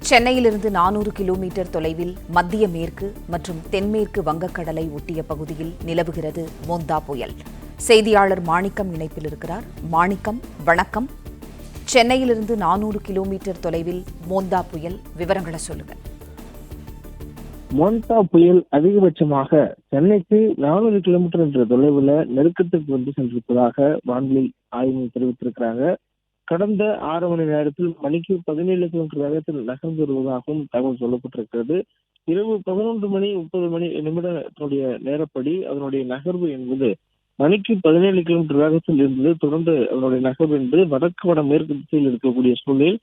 சென்னையிலிருந்து 400 கிலோமீட்டர் தொலைவில் மத்திய மேற்கு மற்றும் தென்மேற்கு வங்கக்கடலை ஒட்டிய பகுதியில் நிலவுகிறது மோந்தா புயல். செய்தியாளர் மாணிக்கம் இணைப்பில் இருக்கிறார். மாணிக்கம், வணக்கம். சென்னையிலிருந்து 400 கிலோமீட்டர் தொலைவில் மோந்தா புயல், விவரங்களை சொல்லுங்க. மோந்தா புயல் அதிகபட்சமாக சென்னைக்கு 400 கிலோமீட்டர் என்ற தொலைவில் நெருக்கத்துக்கு வந்து சென்றிருப்பதாக வானிலை ஆய்வு தெரிவித்திருக்கிறாங்க. கடந்த 6 மணி நேரத்தில் மணிக்கு 17 கிலோமீட்டர் வேகத்தில் நகர்ந்து வருவதாகவும் தகவல் சொல்லப்பட்டிருக்கிறது. இரவு 11 மணி 30 நிமிடத்தினுடைய நேரப்படி அதனுடைய நகர்வு என்பது மணிக்கு 17 கிலோமீட்டர் வேகத்தில் இருந்தது. தொடர்ந்து அதனுடைய நகர்வு என்பது வடக்கு வடமேற்கு திசையில் இருக்கக்கூடிய சூழலில்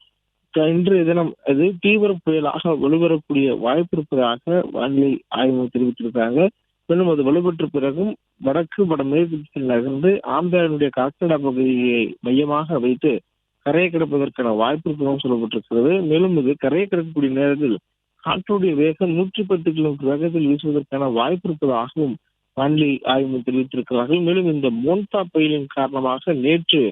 இன்றைய தினம் அது தீவிர புயலாக வலுவரக்கூடிய வாய்ப்பு இருப்பதாக வானிலை ஆய்வு தெரிவித்திருக்காங்க. மேலும் அது வலுப்பெற்ற பிறகும் வடக்கு வடமேற்கு திசையில் நகர்ந்து ஆந்திராவினுடைய காக்கடா பகுதியை மையமாக வைத்து கரையை கிடப்பதற்கான வாய்ப்பு இருப்பதாகவும் சொல்லப்பட்டிருக்கிறது. மேலும் இது கரையை கிடக்கக்கூடிய நேரத்தில் காற்றுடைய வேகம் 110 கிலோமீட்டர் வேகத்தில் வீசுவதற்கான வாய்ப்பு இருப்பதாகவும் வானிலை ஆய்வு தெரிவித்திருக்கிறார்கள். மேலும் இந்த மோந்தா புயலின் காரணமாக நேற்று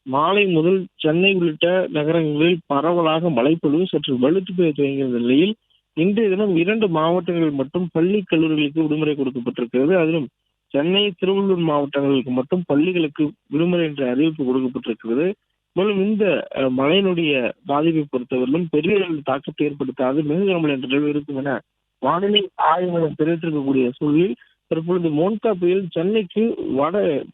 மாலை முதல் சென்னை உள்ளிட்ட நகரங்களில் பரவலாக மழைப்பொழிவு சற்று வலுத்து பெய்ய துவங்கிய நிலையில் இன்றைய தினம் 2 மாவட்டங்களில் மட்டும் பள்ளி கல்லூரிகளுக்கு விடுமுறை கொடுக்கப்பட்டிருக்கிறது. அதிலும் சென்னை, திருவள்ளூர் மாவட்டங்களுக்கு மட்டும் பள்ளிகளுக்கு விடுமுறை என்ற அறிவிப்பு கொடுக்கப்பட்டிருக்கிறது. மேலும் இந்த மழையினுடைய பாதிப்பை பொறுத்தவரையிலும் பெரிய தாக்கத்தை ஏற்படுத்தாது, மிக கனமழை என்ற நிலை இருக்கும் என வானிலை ஆய்வு மையம் தெரிவித்திருக்கக்கூடிய சூழலில் தற்பொழுது மோந்தா புயல் சென்னைக்கு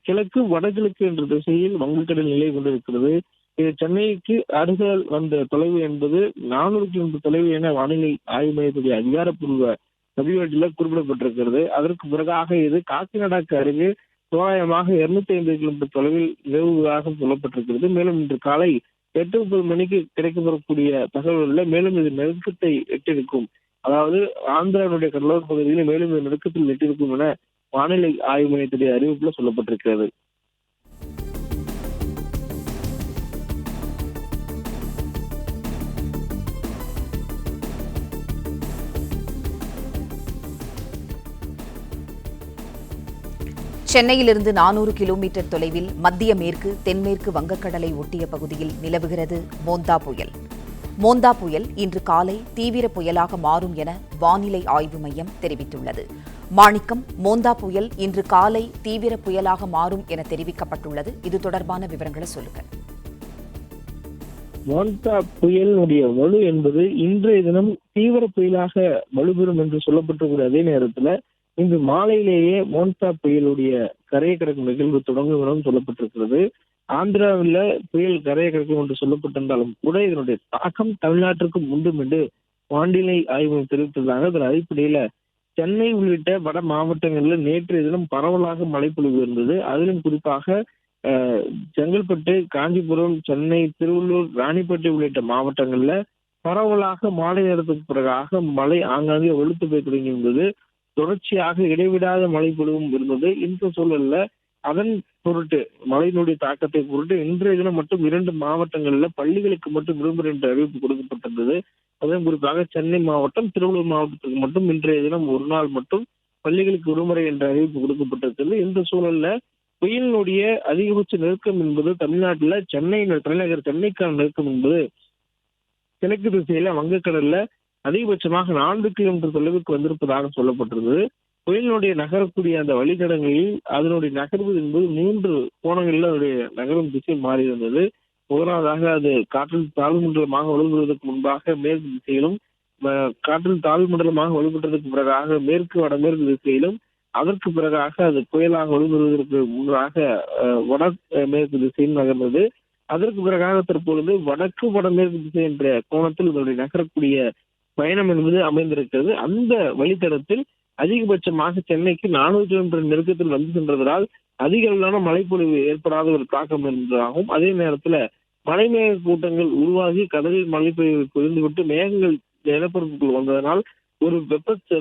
கிழக்கு வடகிழக்கு என்ற திசையில் வங்கக்கடல் நிலை கொண்டிருக்கிறது. இது சென்னைக்கு அருகில் வந்த தொலைவு என்பது 400 கிலோமீட்டர் தொலைவு என வானிலை ஆய்வு மையத்துடைய அதிகாரப்பூர்வ பதிவேட்டில் குறிப்பிடப்பட்டிருக்கிறது. அதற்கு பிறகாக இது காக்கிநாடாக்கு அருகே தோராயமாக 250 கிலோமீட்டர் தொலைவில் நிலவுவதாக சொல்லப்பட்டிருக்கிறது. மேலும் இன்று காலை 8:30 மணிக்கு கிடைக்கப்பெறக்கூடிய தகவல்களில் மேலும் இது நெருக்கத்தை எட்டிருக்கும், அதாவது ஆந்திராவுடைய கடலோர பகுதியில் மேலும் இந்த நெருக்கத்தில் எட்டிருக்கும் என வானிலை ஆய்வு மையத்துடைய அறிவிப்புல சொல்லப்பட்டிருக்கிறது. சென்னையிலிருந்து 400 கிலோமீட்டர் தொலைவில் மத்திய மேற்கு தென்மேற்கு வங்கக்கடலை ஒட்டிய பகுதியில் நிலவுகிறது மோந்தா புயல். மோந்தா புயல் இன்று காலை தீவிர புயலாக மாறும் என வானிலை ஆய்வு மையம் தெரிவித்துள்ளது. மாணிக்கம், மோந்தா புயல் இன்று காலை தீவிர புயலாக மாறும் என தெரிவிக்கப்பட்டுள்ளது. இது தொடர்பான விவரங்களை சொல்லுங்க. மோந்தா புயலினுடைய வலு என்பது இன்றைய தினம் தீவிர புயலாக வலுப்பெறும் என்று சொல்லப்பட்டிருக்கிற அதே நேரத்துல இன்று மாலையிலேயே மோந்தா புயலுடைய கரையை கடக்கும் நிகழ்வு தொடங்கும் எனவும் சொல்லப்பட்டிருக்கிறது. ஆந்திராவில் புயல் கரையை கடக்கும் என்று சொல்லப்பட்டிருந்தாலும் கூட இதனுடைய தாக்கம் தமிழ்நாட்டிற்கு உண்டும் என்று வானிலை ஆய்வு தெரிவித்திருந்தாங்க. அதன் அடிப்படையில சென்னை உள்ளிட்ட வட மாவட்டங்களில் நேற்றைய தினம் பரவலாக மழைப்பொழிவு இருந்தது. அதிலும் குறிப்பாக செங்கல்பட்டு, காஞ்சிபுரம், சென்னை, திருவள்ளூர், ராணிப்பேட்டை உள்ளிட்ட மாவட்டங்கள்ல பரவலாக மாலை நேரத்துக்கு பிறகாக மழை ஆங்காங்கே வெளுத்து போய் தொடங்கியிருந்தது. தொடர்ச்சியாக இடைவிடாத மழை பொழிவும் இருந்தது. இந்த சூழல்ல அதன் பொருட்டு மழையினுடைய தாக்கத்தை பொருட்டு இன்றைய தினம் மட்டும் 2 மாவட்டங்கள்ல பள்ளிகளுக்கு மட்டும் விடுமுறை என்ற அறிவிப்பு கொடுக்கப்பட்டிருந்தது. அதுவும் குறிப்பாக சென்னை மாவட்டம், திருவள்ளூர் மாவட்டத்துக்கு மட்டும் இன்றைய தினம் ஒரு நாள் மட்டும் பள்ளிகளுக்கு விடுமுறை என்ற அறிவிப்பு கொடுக்கப்பட்டிருக்கிறது. இந்த சூழல்ல புயலினுடைய அதிகபட்ச நெருக்கம் என்பது தமிழ்நாட்டில் தலைநகர் சென்னைக்கான நெருக்கம் என்பது கிழக்கு திசையில வங்கக்கடல்ல அதிகபட்சமாக 4 கிலோமீட்டர் தொலைவுக்கு வந்திருப்பதாக சொல்லப்பட்டிருந்தது. புயலினுடைய நகரக்கூடிய அந்த வழித்தடங்களில் அதனுடைய நகர்வு என்பது 3 கோணங்களில் அதனுடைய நகரும் திசை மாறி இருந்தது. முதலாவதாக அது காற்றில் தாழ்வு மண்டலமாக வலுப்பெறுவதற்கு முன்பாக மேற்கு திசையிலும், காற்றில் தாழ்வு மண்டலமாக வலுப்பெற்றதற்கு பிறகாக மேற்கு வடமேற்கு திசையிலும், அதற்கு பிறகாக அது புயலாக வலுப்பெறுவதற்கு முன்பாக வடமேற்கு திசையில் நகர்ந்தது. அதற்கு பிறகாக தற்பொழுது வடக்கு வடமேற்கு திசை என்ற கோணத்தில் இதனுடைய நகரக்கூடிய பயணம் என்பது அமைந்திருக்கிறது. அந்த வழித்தடத்தில் அதிகபட்சமாக சென்னைக்கு 400 கிலோமீட்டர் நெருக்கத்தில் வந்து சென்றதால் அதிக அளவிலான மழைப்பொழிவு ஏற்படாத ஒரு தாக்கம் இருந்ததாகவும், அதே நேரத்துல மழைமேக கூட்டங்கள் உருவாகி கடலில் மழை பொழிந்துவிட்டு மேகங்கள் நிலப்பரப்புக்குள் வந்ததனால் ஒரு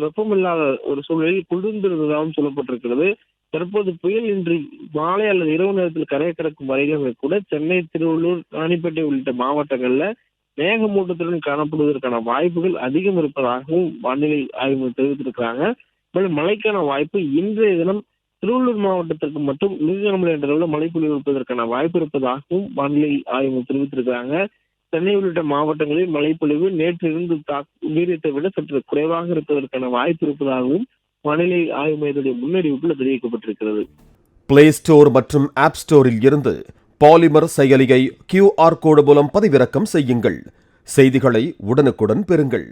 வெப்பமில்லாத ஒரு சூழலில் குளிர்ந்திருந்ததாகவும் சொல்லப்பட்டிருக்கிறது. தற்போது புயல் இன்று மாலை அல்லது இரவு நேரத்தில் கரையை கடக்கும் வரைகள் கூட சென்னை, திருவள்ளூர், ராணிப்பேட்டை உள்ளிட்ட மாவட்டங்கள்ல மேகமூட்டத்துடன் காணப்படுவதற்கான வாய்ப்புகள் அதிகம் இருப்பதாகவும் வானிலை ஆய்வு தெரிவித்திருக்கிறாங்க. மேலும் மழைக்கான வாய்ப்பு இன்றைய தினம் திருவள்ளூர் மாவட்டத்திற்கு மட்டும் மிக கனமழை என்ற அளவில் மழை பொழிவு இருப்பதற்கான வாய்ப்பு இருப்பதாகவும் வானிலை ஆய்வு தெரிவித்திருக்கிறாங்க. சென்னை உள்ளிட்ட மாவட்டங்களில் மழைப்பொழிவு நேற்றிருந்து வீரியத்தை விட சற்று குறைவாக இருப்பதற்கான வாய்ப்பு இருப்பதாகவும் வானிலை ஆய்வு மையத்துடைய முன்னறிவிப்பில் தெரிவிக்கப்பட்டிருக்கிறது. பிளே ஸ்டோர் மற்றும் ஆப் ஸ்டோரில் இருந்து பாலிமர் செயலியை QR கோடு மூலம் பதிவிறக்கம் செய்யுங்கள். செய்திகளை உடனுக்குடன் பெறுங்கள்.